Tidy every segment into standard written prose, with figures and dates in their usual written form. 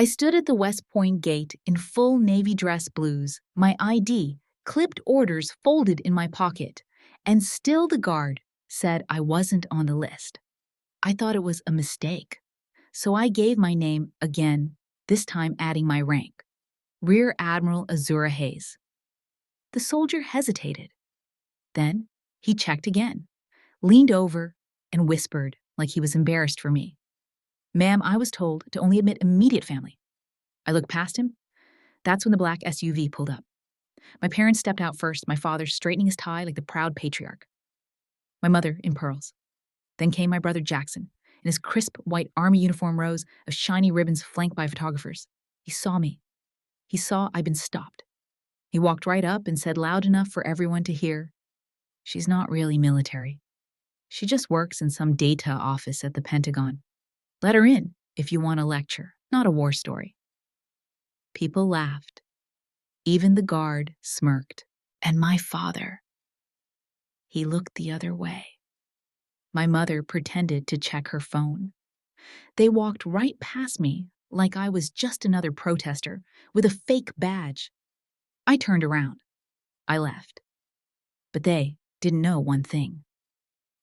I stood at the West Point gate in full navy dress blues, my ID, clipped orders folded in my pocket, and still the guard said I wasn't on the list. I thought it was a mistake, so I gave my name again, this time adding my rank. Rear Admiral Azura Hayes. The soldier hesitated. Then he checked again, leaned over, and whispered like he was embarrassed for me. "Ma'am, I was told to only admit immediate family." I looked past him. That's when the black SUV pulled up. My parents stepped out first, my father straightening his tie like the proud patriarch. My mother in pearls. Then came my brother Jackson, in his crisp white army uniform rows of shiny ribbons flanked by photographers. He saw me. He saw I'd been stopped. He walked right up and said loud enough for everyone to hear, "She's not really military. She just works in some data office at the Pentagon. Let her in if you want a lecture, not a war story." People laughed. Even the guard smirked. And my father, he looked the other way. My mother pretended to check her phone. They walked right past me like I was just another protester with a fake badge. I turned around. I left. But they didn't know one thing.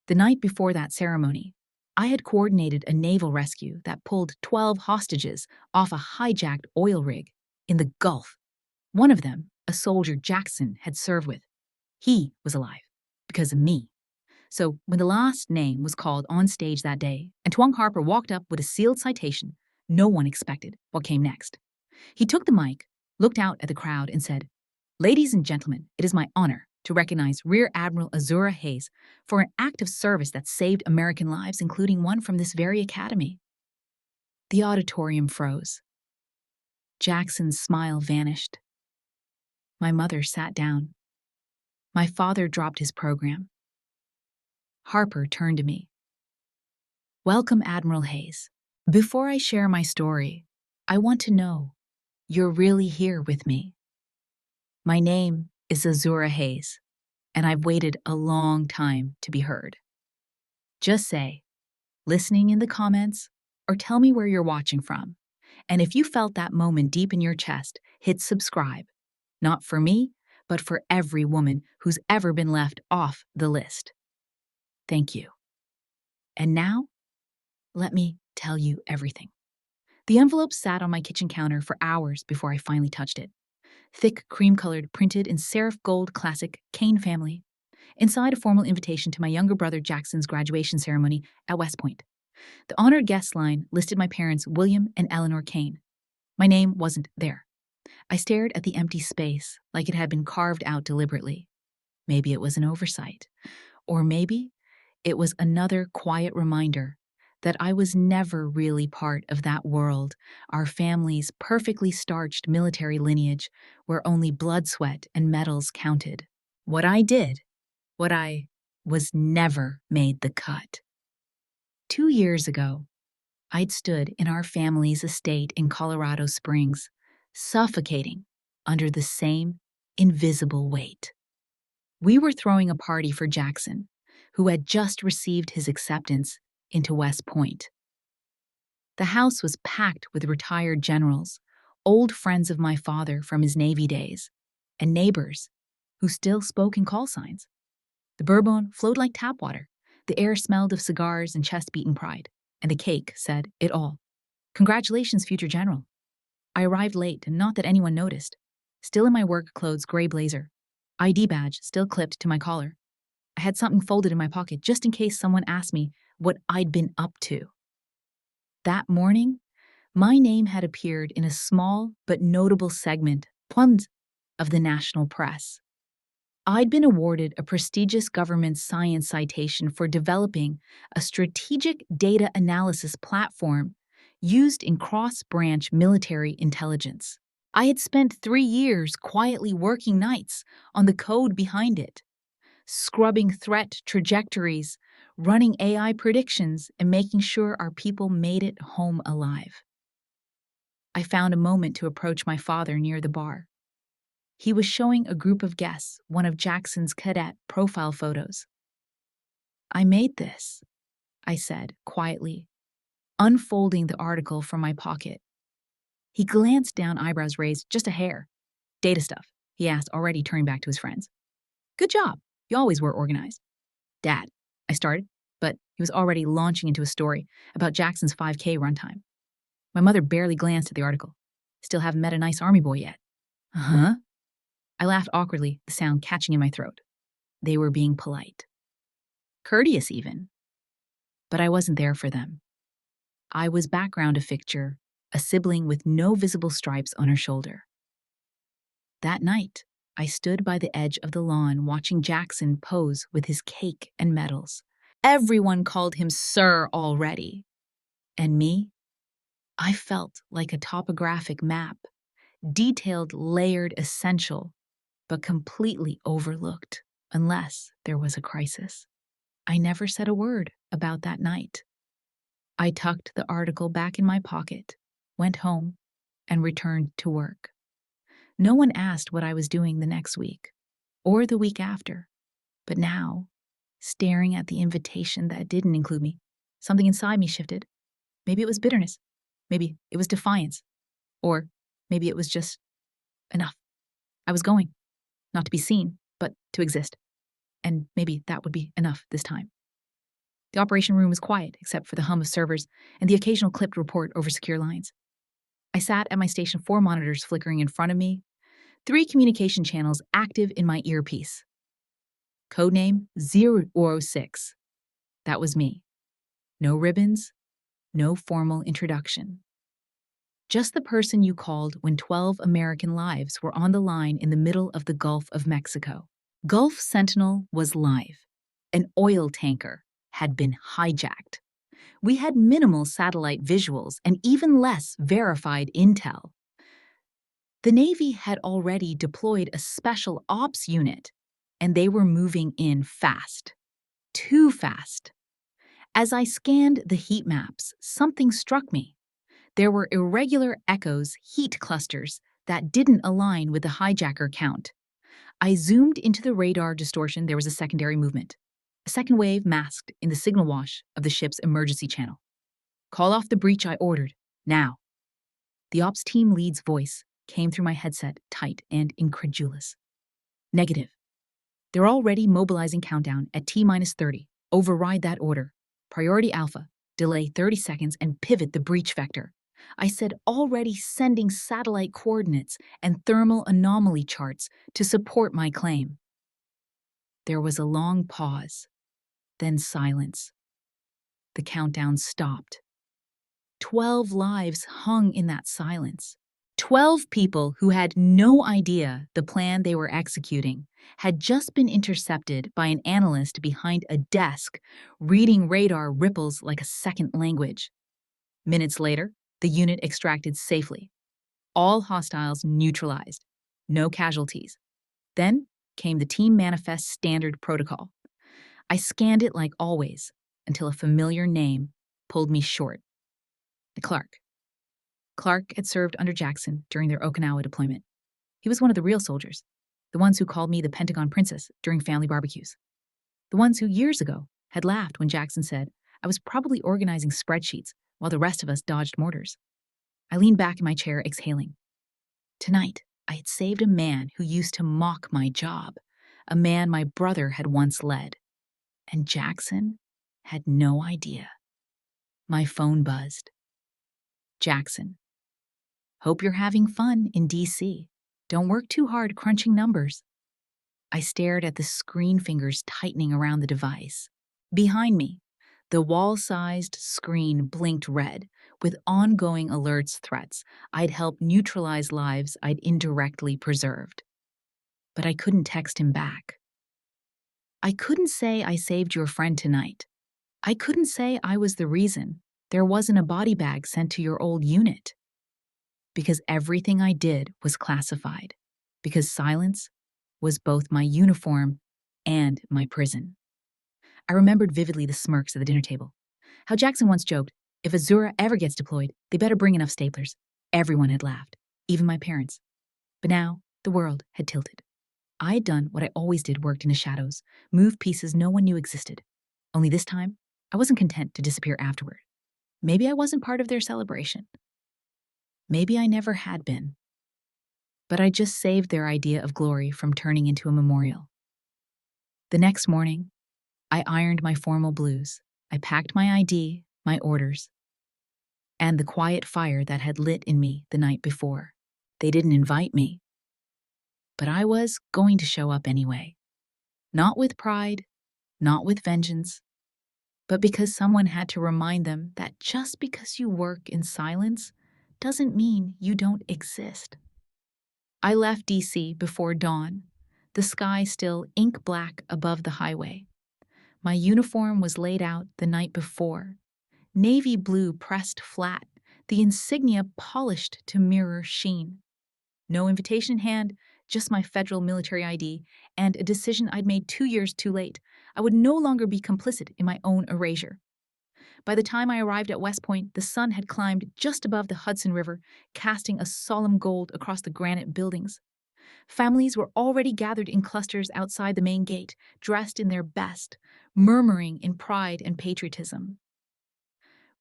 The night before that ceremony, I had coordinated a naval rescue that pulled 12 hostages off a hijacked oil rig in the Gulf. One of them, a soldier Jackson had served with. He was alive because of me. So when the last name was called on stage that day and Twung Harper walked up with a sealed citation, no one expected what came next. He took the mic, looked out at the crowd, and said, "Ladies and gentlemen, it is my honor to recognize Rear Admiral Azura Hayes for an act of service that saved American lives, including one from this very academy." The auditorium froze. Jackson's smile vanished. My mother sat down. My father dropped his program. Harper turned to me. "Welcome, Admiral Hayes. Before I share my story, I want to know you're really here with me. My name is Azura Hayes, and I've waited a long time to be heard. Just say, listening in the comments, or tell me where you're watching from. And if you felt that moment deep in your chest, hit subscribe. Not for me, but for every woman who's ever been left off the list. Thank you. And now, let me tell you everything." The envelope sat on my kitchen counter for hours before I finally touched it. Thick, cream-colored, printed in serif gold classic Kane family. Inside, a formal invitation to my younger brother Jackson's graduation ceremony at West Point. The honored guest line listed my parents William and Eleanor Kane. My name wasn't there. I stared at the empty space like it had been carved out deliberately. Maybe it was an oversight. Or maybe it was another quiet reminder that I was never really part of that world, our family's perfectly starched military lineage where only blood, sweat, and medals counted. What I was never made the cut. 2 years ago, I'd stood in our family's estate in Colorado Springs, suffocating under the same invisible weight. We were throwing a party for Jackson, who had just received his acceptance into West Point. The house was packed with retired generals, old friends of my father from his Navy days, and neighbors who still spoke in call signs. The bourbon flowed like tap water, the air smelled of cigars and chest-beating pride, and the cake said it all. "Congratulations, future general." I arrived late, and not that anyone noticed. Still in my work clothes gray blazer, ID badge still clipped to my collar. I had something folded in my pocket just in case someone asked me what I'd been up to. That morning, my name had appeared in a small but notable segment of the national press. I'd been awarded a prestigious government science citation for developing a strategic data analysis platform used in cross-branch military intelligence. I had spent 3 years quietly working nights on the code behind it, scrubbing threat trajectories, running AI predictions, and making sure our people made it home alive. I found a moment to approach my father near the bar. He was showing a group of guests one of Jackson's cadet profile photos. "I made this," I said quietly, unfolding the article from my pocket. He glanced down, eyebrows raised just a hair. Data stuff, he asked, already turning back to his friends. Good job. You always were organized. Dad, I started, but he was already launching into a story about Jackson's 5K runtime. My mother barely glanced at the article. Still haven't met a nice army boy yet. Uh-huh. I laughed awkwardly, the sound catching in my throat. They were being polite. Courteous, even. But I wasn't there for them. I was background a fixture, a sibling with no visible stripes on her shoulder. That night, I stood by the edge of the lawn watching Jackson pose with his cake and medals. Everyone called him Sir already. And me? I felt like a topographic map, detailed, layered, essential, but completely overlooked, unless there was a crisis. I never said a word about that night. I tucked the article back in my pocket, went home, and returned to work. No one asked what I was doing the next week, or the week after. But now, staring at the invitation that didn't include me, something inside me shifted. Maybe it was bitterness. Maybe it was defiance. Or maybe it was just enough. I was going, not to be seen, but to exist. And maybe that would be enough this time. The operation room was quiet, except for the hum of servers and the occasional clipped report over secure lines. I sat at my station, 4 monitors flickering in front of me, 3 communication channels active in my earpiece. Codename 006. That was me. No ribbons, no formal introduction. Just the person you called when 12 American lives were on the line in the middle of the Gulf of Mexico. Gulf Sentinel was live. An oil tanker had been hijacked. We had minimal satellite visuals and even less verified intel. The Navy had already deployed a special ops unit, and they were moving in fast. Too fast. As I scanned the heat maps, something struck me. There were irregular echoes, heat clusters, that didn't align with the hijacker count. I zoomed into the radar distortion. There was a secondary movement. A second wave masked in the signal wash of the ship's emergency channel. Call off the breach I ordered, now. The ops team lead's voice came through my headset, tight and incredulous. Negative. They're already mobilizing countdown at T-30. Override that order. Priority Alpha. Delay 30 seconds and pivot the breach vector. I said already sending satellite coordinates and thermal anomaly charts to support my claim. There was a long pause, then silence. The countdown stopped. 12 lives hung in that silence. 12 people who had no idea the plan they were executing had just been intercepted by an analyst behind a desk, reading radar ripples like a second language. Minutes later, the unit extracted safely. All hostiles neutralized. No casualties. Then came the Team Manifest standard protocol. I scanned it like always until a familiar name pulled me short. Clark. Clark had served under Jackson during their Okinawa deployment. He was one of the real soldiers, the ones who called me the Pentagon Princess during family barbecues. The ones who years ago had laughed when Jackson said I was probably organizing spreadsheets while the rest of us dodged mortars. I leaned back in my chair, exhaling. Tonight, I had saved a man who used to mock my job, a man my brother had once led. And Jackson had no idea. My phone buzzed. Jackson. Hope you're having fun in D.C. Don't work too hard crunching numbers. I stared at the screen fingers tightening around the device. Behind me, the wall-sized screen blinked red, with ongoing alerts threats I'd helped neutralize lives I'd indirectly preserved. But I couldn't text him back. I couldn't say I saved your friend tonight. I couldn't say I was the reason there wasn't a body bag sent to your old unit. Because everything I did was classified. Because silence was both my uniform and my prison. I remembered vividly the smirks at the dinner table. How Jackson once joked, if Azura ever gets deployed, they better bring enough staplers. Everyone had laughed, even my parents. But now, the world had tilted. I had done what I always did, worked in the shadows, moved pieces no one knew existed. Only this time, I wasn't content to disappear afterward. Maybe I wasn't part of their celebration. Maybe I never had been, but I just saved their idea of glory from turning into a memorial. The next morning, I ironed my formal blues. I packed my ID, my orders, and the quiet fire that had lit in me the night before. They didn't invite me, but I was going to show up anyway. Not with pride, not with vengeance, but because someone had to remind them that just because you work in silence doesn't mean you don't exist. I left DC before dawn, the sky still ink black above the highway. My uniform was laid out the night before, navy blue pressed flat, the insignia polished to mirror sheen. No invitation in hand, just my federal military ID, and a decision I'd made 2 years too late. I would no longer be complicit in my own erasure. By the time I arrived at West Point, the sun had climbed just above the Hudson River, casting a solemn gold across the granite buildings. Families were already gathered in clusters outside the main gate, dressed in their best, murmuring in pride and patriotism.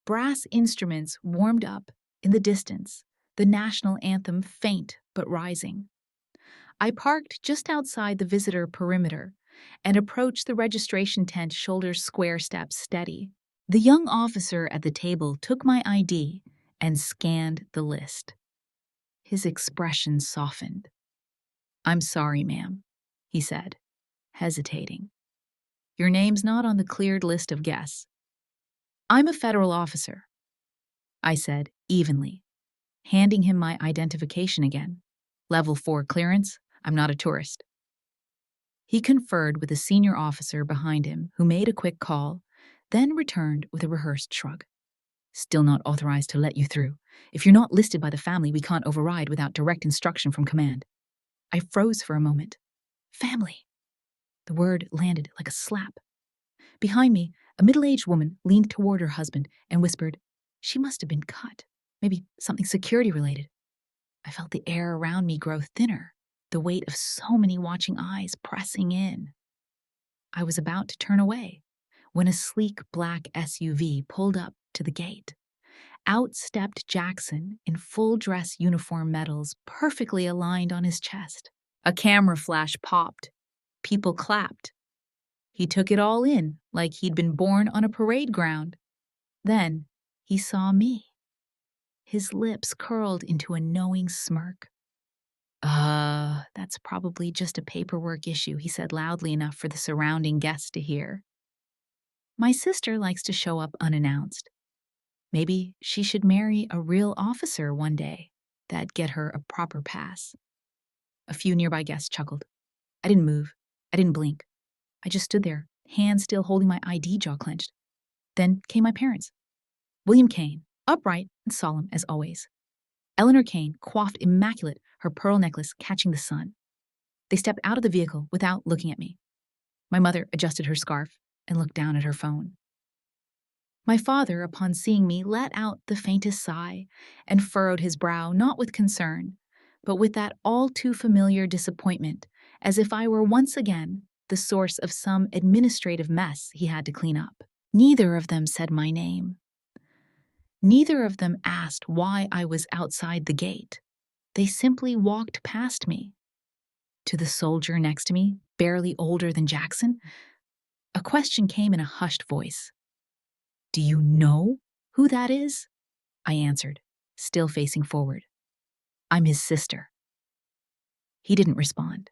Brass instruments warmed up in the distance, the national anthem faint but rising. I parked just outside the visitor perimeter and approached the registration tent, shoulders square, steps steady. The young officer at the table took my ID and scanned the list. His expression softened. "I'm sorry, ma'am," he said, hesitating. "Your name's not on the cleared list of guests." "I'm a federal officer," I said evenly, handing him my identification again. "Level 4 clearance. I'm not a tourist." He conferred with a senior officer behind him who made a quick call, then returned with a rehearsed shrug. "Still not authorized to let you through. If you're not listed by the family, we can't override without direct instruction from command." I froze for a moment. Family. The word landed like a slap. Behind me, a middle-aged woman leaned toward her husband and whispered, "She must have been cut. Maybe something security-related." I felt the air around me grow thinner, the weight of so many watching eyes pressing in. I was about to turn away when a sleek black SUV pulled up to the gate. Out stepped Jackson in full dress uniform medals perfectly aligned on his chest. A camera flash popped. People clapped. He took it all in like he'd been born on a parade ground. Then he saw me. His lips curled into a knowing smirk. That's probably just a paperwork issue," he said loudly enough for the surrounding guests to hear. "My sister likes to show up unannounced. Maybe she should marry a real officer one day. That'd get her a proper pass." A few nearby guests chuckled. I didn't move. I didn't blink. I just stood there, hands still holding my ID, jaw clenched. Then came my parents. William Kane, upright and solemn as always. Eleanor Kane, coiffed immaculate, her pearl necklace catching the sun. They stepped out of the vehicle without looking at me. My mother adjusted her scarf and looked down at her phone. My father, upon seeing me, let out the faintest sigh and furrowed his brow, not with concern, but with that all too familiar disappointment, as if I were once again the source of some administrative mess he had to clean up. Neither of them said my name. Neither of them asked why I was outside the gate. They simply walked past me. To the soldier next to me, barely older than Jackson, a question came in a hushed voice. "Do you know who that is?" I answered, still facing forward. "I'm his sister." He didn't respond.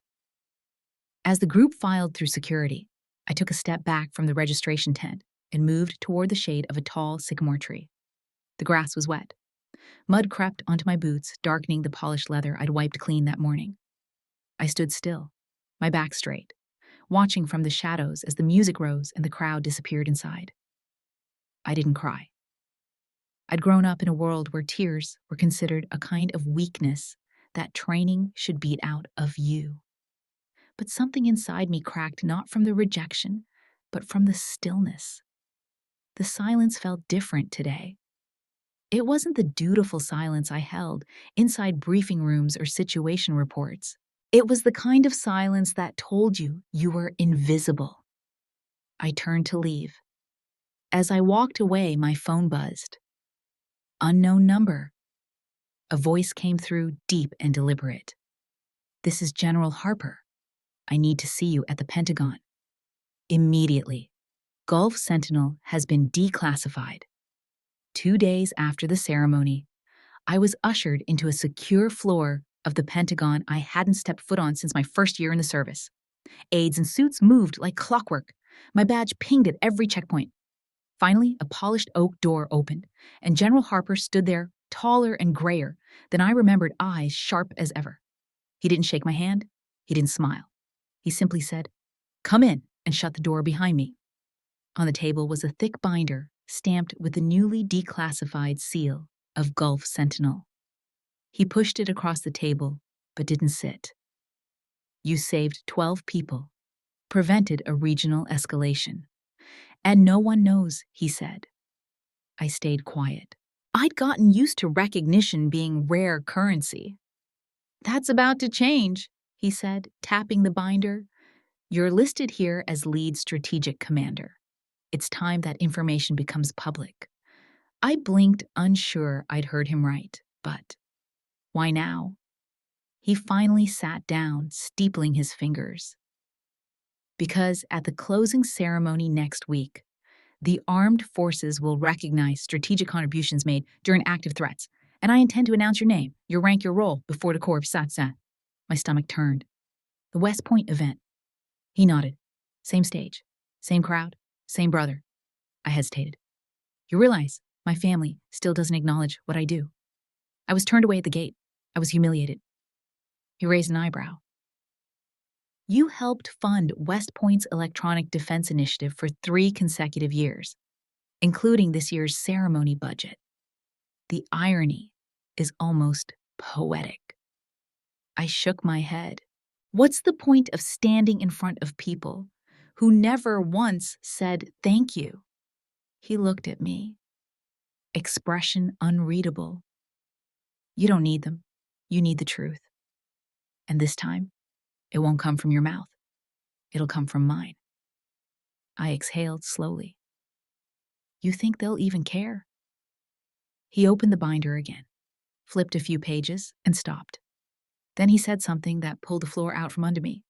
As the group filed through security, I took a step back from the registration tent and moved toward the shade of a tall sycamore tree. The grass was wet. Mud crept onto my boots, darkening the polished leather I'd wiped clean that morning. I stood still, my back straight, watching from the shadows as the music rose and the crowd disappeared inside. I didn't cry. I'd grown up in a world where tears were considered a kind of weakness that training should beat out of you. But something inside me cracked not from the rejection, but from the stillness. The silence felt different today. It wasn't the dutiful silence I held inside briefing rooms or situation reports. It was the kind of silence that told you were invisible. I turned to leave. As I walked away, my phone buzzed. Unknown number. A voice came through, deep and deliberate. "This is General Harper. I need to see you at the Pentagon. Immediately. Gulf Sentinel has been declassified." 2 days after the ceremony, I was ushered into a secure floor of the Pentagon I hadn't stepped foot on since my first year in the service. Aides and suits moved like clockwork. My badge pinged at every checkpoint. Finally, a polished oak door opened, and General Harper stood there, taller and grayer than I remembered, eyes sharp as ever. He didn't shake my hand. He didn't smile. He simply said, "Come in," and shut the door behind me. On the table was a thick binder stamped with the newly declassified seal of Gulf Sentinel. He pushed it across the table, but didn't sit. "You saved 12 people, prevented a regional escalation. And no one knows," he said. I stayed quiet. I'd gotten used to recognition being rare currency. "That's about to change," he said, tapping the binder. "You're listed here as lead strategic commander. It's time that information becomes public." I blinked, unsure I'd heard him right, but why now? He finally sat down, steepling his fingers. "Because at the closing ceremony next week, the armed forces will recognize strategic contributions made during active threats, and I intend to announce your name, your rank, your role before the Corps Sat. My stomach turned. "The West Point event." He nodded. "Same stage, same crowd, same brother." I hesitated. "You realize my family still doesn't acknowledge what I do." I was turned away at the gate. I was humiliated. He raised an eyebrow. "You helped fund West Point's electronic defense initiative for 3 consecutive years, including this year's ceremony budget. The irony is almost poetic." I shook my head. What's the point of standing in front of people who never once said thank you? He looked at me, expression unreadable. "You don't need them. You need the truth. And this time, it won't come from your mouth. It'll come from mine." I exhaled slowly. "You think they'll even care?" He opened the binder again, flipped a few pages, and stopped. Then he said something that pulled the floor out from under me.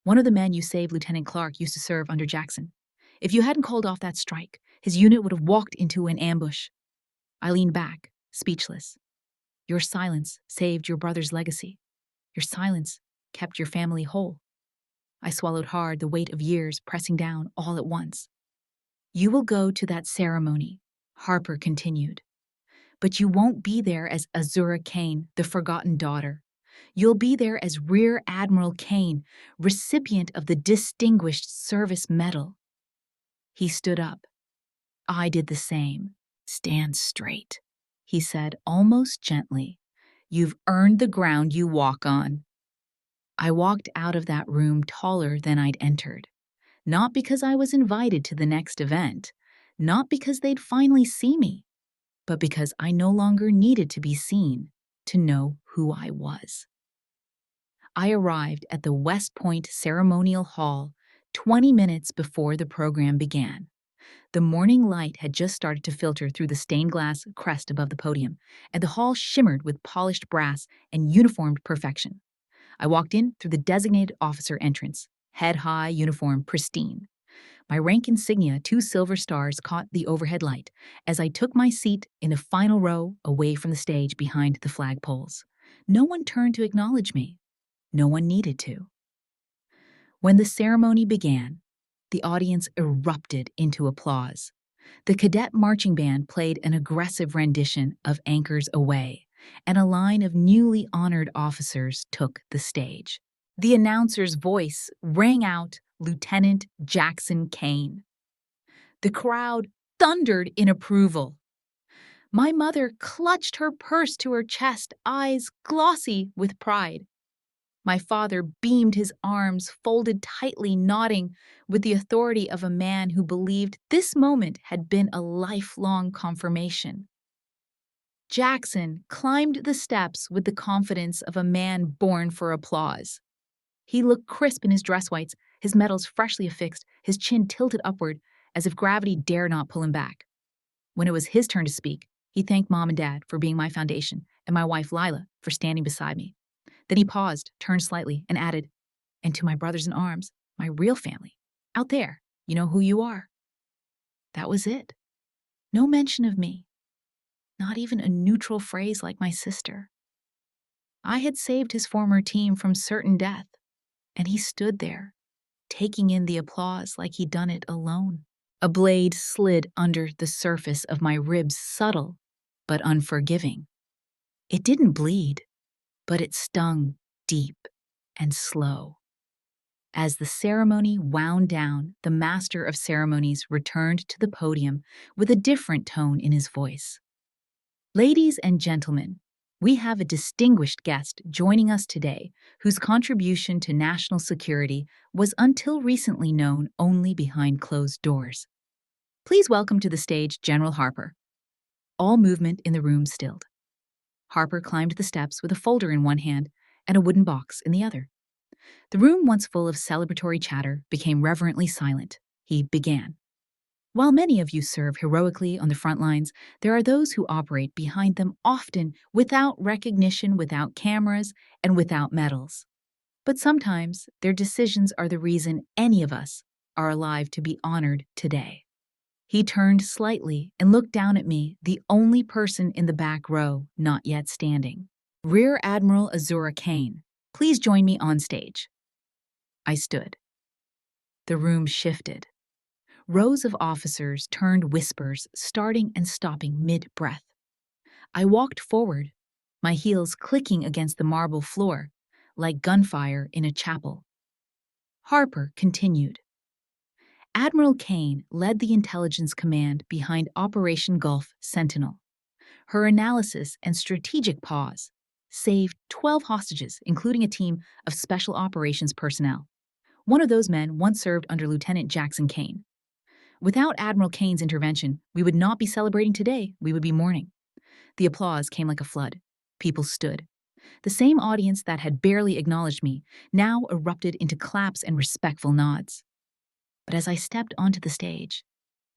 "One of the men you saved, Lieutenant Clark, used to serve under Jackson. If you hadn't called off that strike, his unit would have walked into an ambush." I leaned back, speechless. "Your silence saved your brother's legacy. Your silence kept your family whole." I swallowed hard, the weight of years pressing down all at once. "You will go to that ceremony," Harper continued. "But you won't be there as Azura Kane, the forgotten daughter. You'll be there as Rear Admiral Kane, recipient of the Distinguished Service Medal." He stood up. I did the same. "Stand straight," he said almost gently. "You've earned the ground you walk on." I walked out of that room taller than I'd entered. Not because I was invited to the next event, not because they'd finally see me, but because I no longer needed to be seen to know who I was. I arrived at the West Point Ceremonial Hall 20 minutes before the program began. The morning light had just started to filter through the stained glass crest above the podium, and the hall shimmered with polished brass and uniformed perfection. I walked in through the designated officer entrance, head high, uniform, pristine. My rank insignia, 2 silver stars, caught the overhead light as I took my seat in the final row away from the stage behind the flagpoles. No one turned to acknowledge me. No one needed to. When the ceremony began, the audience erupted into applause. The cadet marching band played an aggressive rendition of Anchors Aweigh, and a line of newly honored officers took the stage. The announcer's voice rang out, "Lieutenant Jackson Kane." The crowd thundered in approval. My mother clutched her purse to her chest, eyes glossy with pride. My father beamed, his arms folded tightly, nodding with the authority of a man who believed this moment had been a lifelong confirmation. Jackson climbed the steps with the confidence of a man born for applause. He looked crisp in his dress whites, his medals freshly affixed, his chin tilted upward as if gravity dare not pull him back. When it was his turn to speak, he thanked Mom and Dad for being my foundation and my wife Lila for standing beside me. Then he paused, turned slightly, and added, and to my brothers in arms, my real family, out there, you know who you are. That was it. No mention of me. Not even a neutral phrase like my sister. I had saved his former team from certain death, and he stood there, taking in the applause like he'd done it alone. A blade slid under the surface of my ribs, subtle but unforgiving. It didn't bleed, but it stung deep and slow. As the ceremony wound down, the master of ceremonies returned to the podium with a different tone in his voice. Ladies and gentlemen, we have a distinguished guest joining us today whose contribution to national security was until recently known only behind closed doors. Please welcome to the stage General Harper. All movement in the room stilled. Harper climbed the steps with a folder in one hand and a wooden box in the other. The room, once full of celebratory chatter, became reverently silent. He began. While many of you serve heroically on the front lines, there are those who operate behind them, often without recognition, without cameras, and without medals. But sometimes their decisions are the reason any of us are alive to be honored today. He turned slightly and looked down at me, the only person in the back row not yet standing. Rear Admiral Azura Kane, please join me on stage. I stood. The room shifted. Rows of officers turned whispers, starting and stopping mid-breath. I walked forward, my heels clicking against the marble floor, like gunfire in a chapel. Harper continued. Admiral Kane led the intelligence command behind Operation Gulf Sentinel. Her analysis and strategic pause saved 12 hostages, including a team of special operations personnel. One of those men once served under Lieutenant Jackson Kane. Without Admiral Kane's intervention, we would not be celebrating today, we would be mourning. The applause came like a flood. People stood. The same audience that had barely acknowledged me now erupted into claps and respectful nods. But as I stepped onto the stage,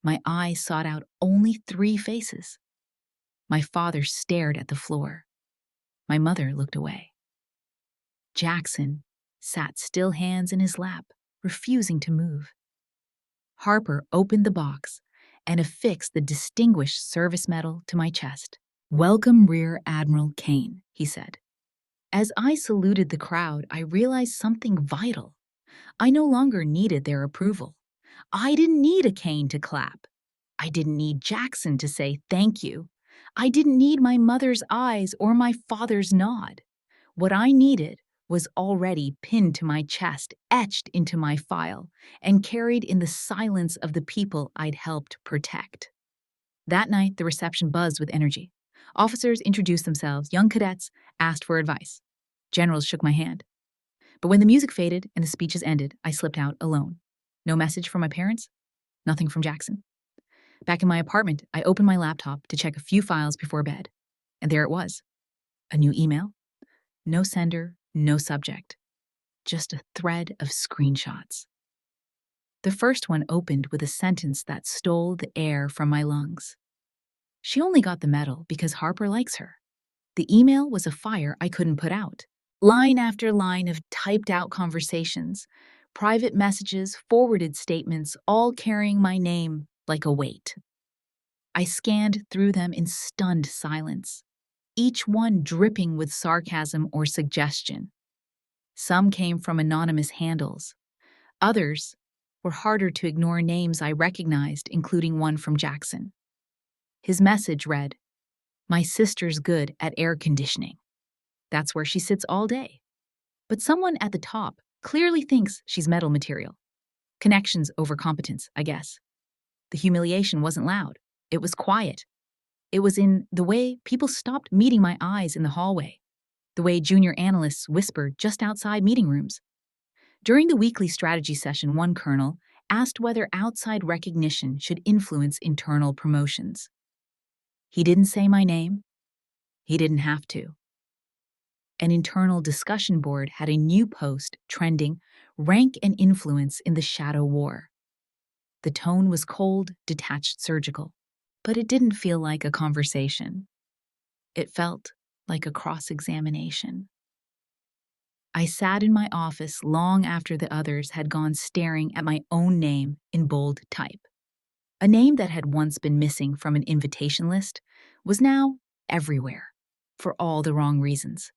my eyes sought out only 3 faces. My father stared at the floor. My mother looked away. Jackson sat still, hands in his lap, refusing to move. Harper opened the box and affixed the Distinguished Service Medal to my chest. Welcome, Rear Admiral Kane, he said. As I saluted the crowd, I realized something vital. I no longer needed their approval. I didn't need a Kane to clap. I didn't need Jackson to say thank you. I didn't need my mother's eyes or my father's nod. What I needed was already pinned to my chest, etched into my file, and carried in the silence of the people I'd helped protect. That night, the reception buzzed with energy. Officers introduced themselves, young cadets asked for advice. Generals shook my hand. But when the music faded and the speeches ended, I slipped out alone. No message from my parents, nothing from Jackson. Back in my apartment, I opened my laptop to check a few files before bed. And there it was. A new email. No sender, no subject. Just a thread of screenshots. The first one opened with a sentence that stole the air from my lungs. She only got the medal because Harper likes her. The email was a fire I couldn't put out. Line after line of typed-out conversations, private messages, forwarded statements, all carrying my name like a weight. I scanned through them in stunned silence, each one dripping with sarcasm or suggestion. Some came from anonymous handles. Others were harder to ignore, names I recognized, including one from Jackson. His message read, "My sister's good at air conditioning. That's where she sits all day. But someone at the top clearly thinks she's metal material. Connections over competence, I guess." The humiliation wasn't loud. It was quiet. It was in the way people stopped meeting my eyes in the hallway, the way junior analysts whispered just outside meeting rooms. During the weekly strategy session, one colonel asked whether outside recognition should influence internal promotions. He didn't say my name. He didn't have to. An internal discussion board had a new post trending, "Rank and Influence in the Shadow War." The tone was cold, detached, surgical, but it didn't feel like a conversation. It felt like a cross-examination. I sat in my office long after the others had gone, staring at my own name in bold type. A name that had once been missing from an invitation list was now everywhere, for all the wrong reasons.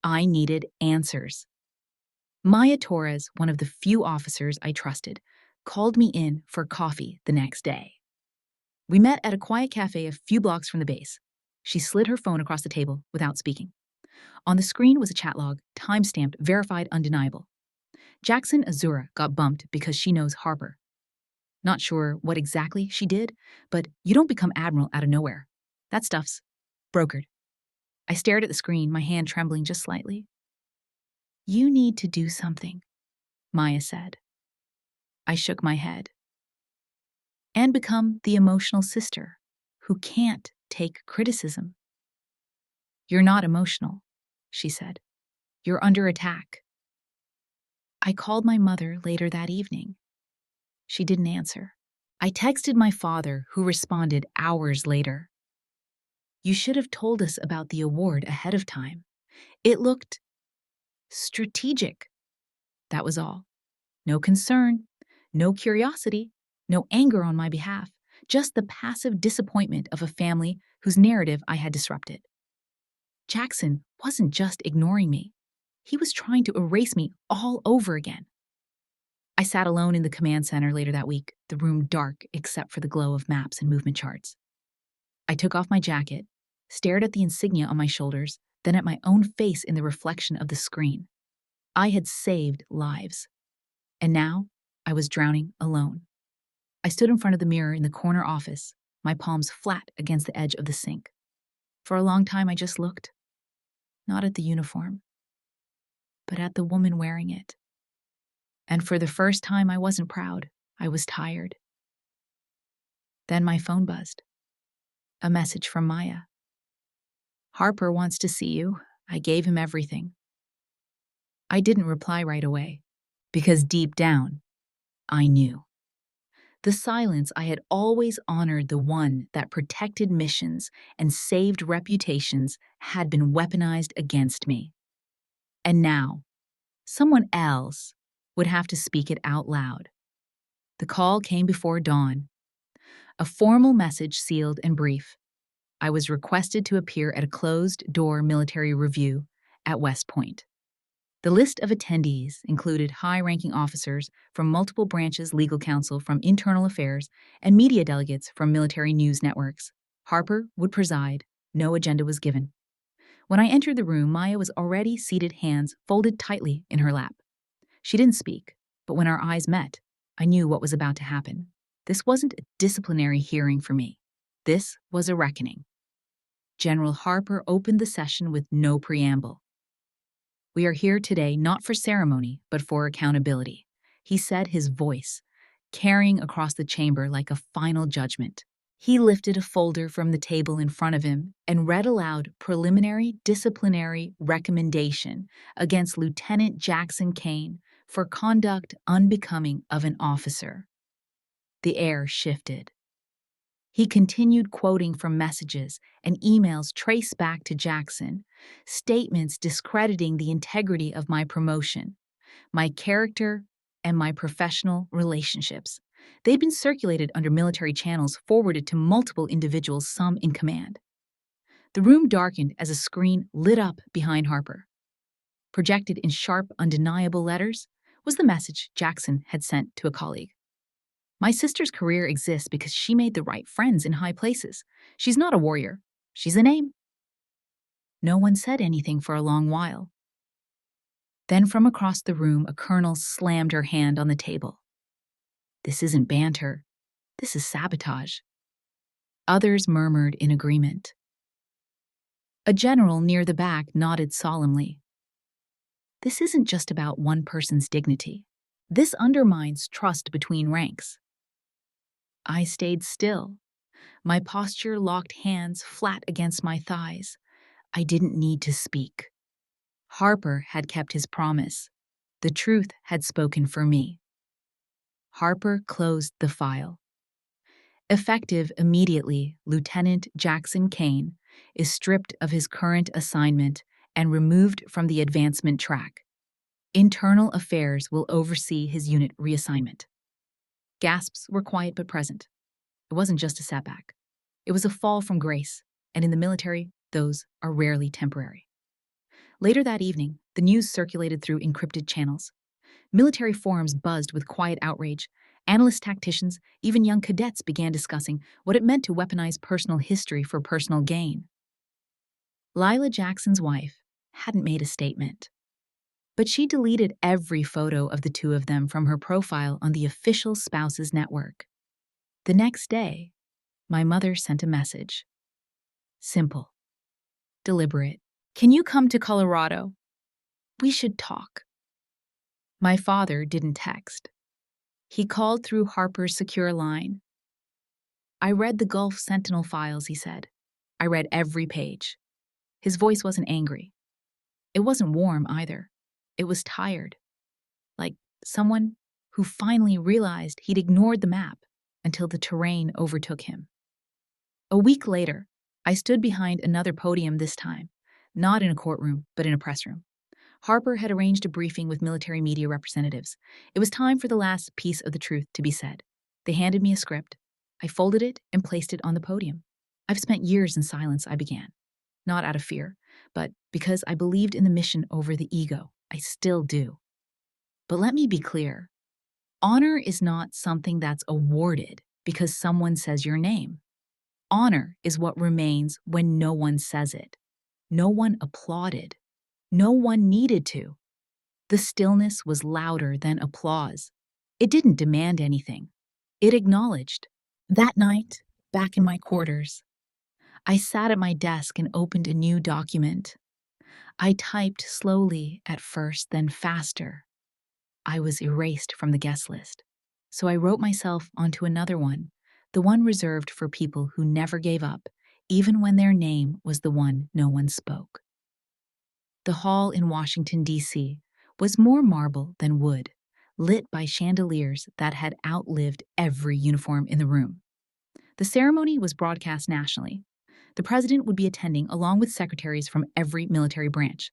I needed answers. Maya Torres, one of the few officers I trusted, called me in for coffee the next day. We met at a quiet cafe a few blocks from the base. She slid her phone across the table without speaking. On the screen was a chat log, time-stamped, verified, undeniable. Jackson Azura got bumped because she knows Harper. Not sure what exactly she did, but you don't become Admiral out of nowhere. That stuff's brokered. I stared at the screen, my hand trembling just slightly. You need to do something, Maya said. I shook my head. And become the emotional sister who can't take criticism. You're not emotional, she said. You're under attack. I called my mother later that evening. She didn't answer. I texted my father, who responded hours later. You should have told us about the award ahead of time. It looked strategic. That was all. No concern, no curiosity, no anger on my behalf, just the passive disappointment of a family whose narrative I had disrupted. Jackson wasn't just ignoring me. He was trying to erase me all over again. I sat alone in the command center later that week, the room dark except for the glow of maps and movement charts. I took off my jacket, stared at the insignia on my shoulders, then at my own face in the reflection of the screen. I had saved lives. And now I was drowning alone. I stood in front of the mirror in the corner office, my palms flat against the edge of the sink. For a long time I just looked, not at the uniform, but at the woman wearing it. And for the first time I wasn't proud, I was tired. Then my phone buzzed. A message from Maya. Harper wants to see you. I gave him everything. I didn't reply right away, because deep down, I knew. The silence I had always honored, the one that protected missions and saved reputations, had been weaponized against me. And now, someone else would have to speak it out loud. The call came before dawn. A formal message, sealed and brief. I was requested to appear at a closed-door military review at West Point. The list of attendees included high-ranking officers from multiple branches, legal counsel from internal affairs, and media delegates from military news networks. Harper would preside. No agenda was given. When I entered the room, Maya was already seated, hands folded tightly in her lap. She didn't speak, but when our eyes met, I knew what was about to happen. This wasn't a disciplinary hearing for me. This was a reckoning. General Harper opened the session with no preamble. We are here today not for ceremony, but for accountability, he said, his voice carrying across the chamber like a final judgment. He lifted a folder from the table in front of him and read aloud preliminary disciplinary recommendation against Lieutenant Jackson Kane for conduct unbecoming of an officer. The air shifted. He continued quoting from messages and emails traced back to Jackson, statements discrediting the integrity of my promotion, my character, and my professional relationships. They'd been circulated under military channels, forwarded to multiple individuals, some in command. The room darkened as a screen lit up behind Harper. Projected in sharp, undeniable letters was the message Jackson had sent to a colleague. My sister's career exists because she made the right friends in high places. She's not a warrior. She's a name. No one said anything for a long while. Then from across the room, a colonel slammed her hand on the table. This isn't banter. This is sabotage. Others murmured in agreement. A general near the back nodded solemnly. This isn't just about one person's dignity. This undermines trust between ranks. I stayed still, my posture locked, hands flat against my thighs. I didn't need to speak. Harper had kept his promise. The truth had spoken for me. Harper closed the file. Effective immediately, Lieutenant Jackson Kane, is stripped of his current assignment and removed from the advancement track. Internal affairs will oversee his unit reassignment." Gasps were quiet but present. It wasn't just a setback. It was a fall from grace, and in the military, those are rarely temporary. Later that evening, the news circulated through encrypted channels. Military forums buzzed with quiet outrage. Analyst tacticians, even young cadets began discussing what it meant to weaponize personal history for personal gain. Lila Jackson's wife hadn't made a statement, but she deleted every photo of the two of them from her profile on the official spouses network. The next day, my mother sent a message. Simple, deliberate. "Can you come to Colorado? We should talk." My father didn't text. He called through Harper's secure line. "I read the Gulf Sentinel files," he said. "I read every page." His voice wasn't angry. It wasn't warm either. It was tired. Like someone who finally realized he'd ignored the map until the terrain overtook him. A week later, I stood behind another podium this time, not in a courtroom, but in a press room. Harper had arranged a briefing with military media representatives. It was time for the last piece of the truth to be said. They handed me a script. I folded it and placed it on the podium. "I've spent years in silence," I began. Not out of fear, but because I believed in the mission over the ego. I still do. But let me be clear. Honor is not something that's awarded because someone says your name. Honor is what remains when no one says it. No one applauded. No one needed to. The stillness was louder than applause. It didn't demand anything. It acknowledged. That night, back in my quarters, I sat at my desk and opened a new document. I typed slowly at first, then faster. I was erased from the guest list. So I wrote myself onto another one, the one reserved for people who never gave up, even when their name was the one no one spoke. The hall in Washington, D.C. was more marble than wood, lit by chandeliers that had outlived every uniform in the room. The ceremony was broadcast nationally. The president would be attending along with secretaries from every military branch.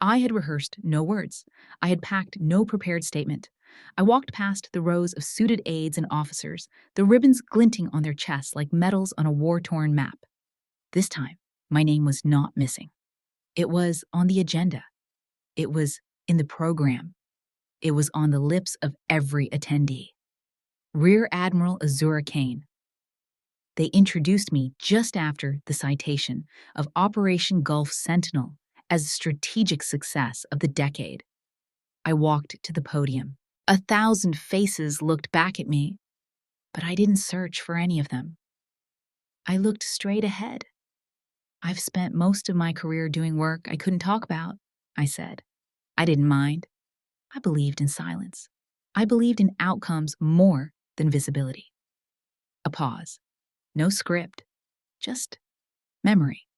I had rehearsed no words. I had packed no prepared statement. I walked past the rows of suited aides and officers, the ribbons glinting on their chests like medals on a war-torn map. This time, my name was not missing. It was on the agenda. It was in the program. It was on the lips of every attendee. Rear Admiral Azura Kane. They introduced me just after the citation of Operation Gulf Sentinel as a strategic success of the decade. I walked to the podium. 1,000 faces looked back at me, but I didn't search for any of them. I looked straight ahead. "I've spent most of my career doing work I couldn't talk about," I said. I didn't mind. I believed in silence. I believed in outcomes more than visibility. A pause. No script. Just memory.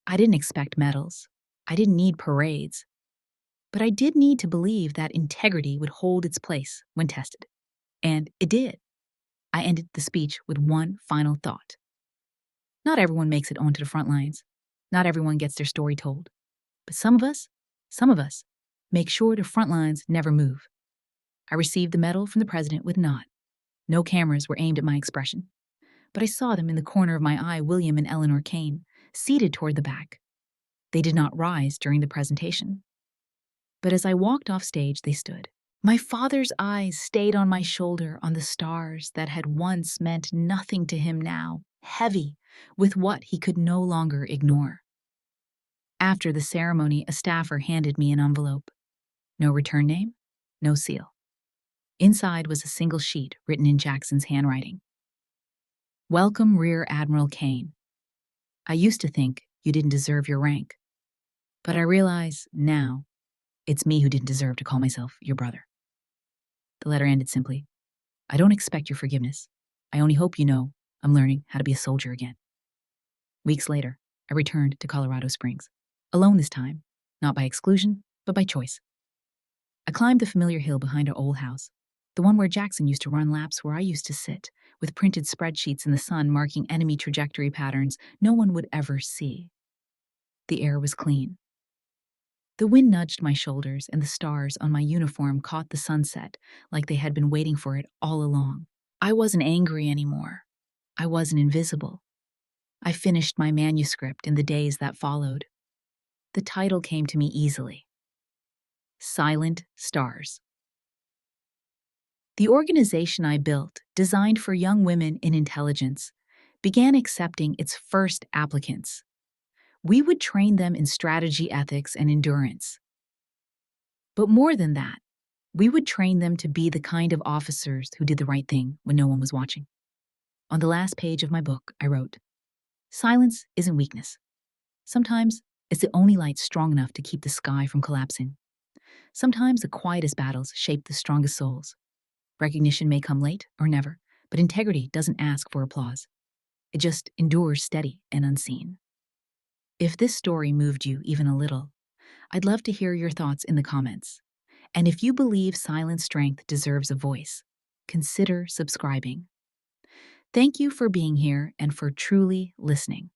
I didn't expect medals. I didn't need parades. But I did need to believe that integrity would hold its place when tested. And it did. I ended the speech with one final thought. Not everyone makes it onto the front lines. Not everyone gets their story told. But some of us, make sure the front lines never move. I received the medal from the president with a nod. No cameras were aimed at my expression. But I saw them in the corner of my eye, William and Eleanor Kane, seated toward the back. They did not rise during the presentation. But as I walked off stage, they stood. My father's eyes stayed on my shoulder, on the stars that had once meant nothing to him now, heavy with what he could no longer ignore. After the ceremony, a staffer handed me an envelope. No return name, no seal. Inside was a single sheet written in Jackson's handwriting. "Welcome, Rear Admiral Kane. I used to think you didn't deserve your rank, but I realize now it's me who didn't deserve to call myself your brother." The letter ended simply. "I don't expect your forgiveness. I only hope you know I'm learning how to be a soldier again." Weeks later, I returned to Colorado Springs. Alone this time, not by exclusion, but by choice. I climbed the familiar hill behind our old house, the one where Jackson used to run laps, where I used to sit, with printed spreadsheets in the sun marking enemy trajectory patterns no one would ever see. The air was clean. The wind nudged my shoulders, and the stars on my uniform caught the sunset like they had been waiting for it all along. I wasn't angry anymore. I wasn't invisible. I finished my manuscript in the days that followed. The title came to me easily: Silent Stars. The organization I built, designed for young women in intelligence, began accepting its first applicants. We would train them in strategy, ethics, and endurance. But more than that, we would train them to be the kind of officers who did the right thing when no one was watching. On the last page of my book, I wrote, "Silence isn't weakness. Sometimes it's the only light strong enough to keep the sky from collapsing. Sometimes the quietest battles shape the strongest souls. Recognition may come late or never, but integrity doesn't ask for applause. It just endures steady and unseen." If this story moved you even a little, I'd love to hear your thoughts in the comments. And if you believe silent strength deserves a voice, consider subscribing. Thank you for being here and for truly listening.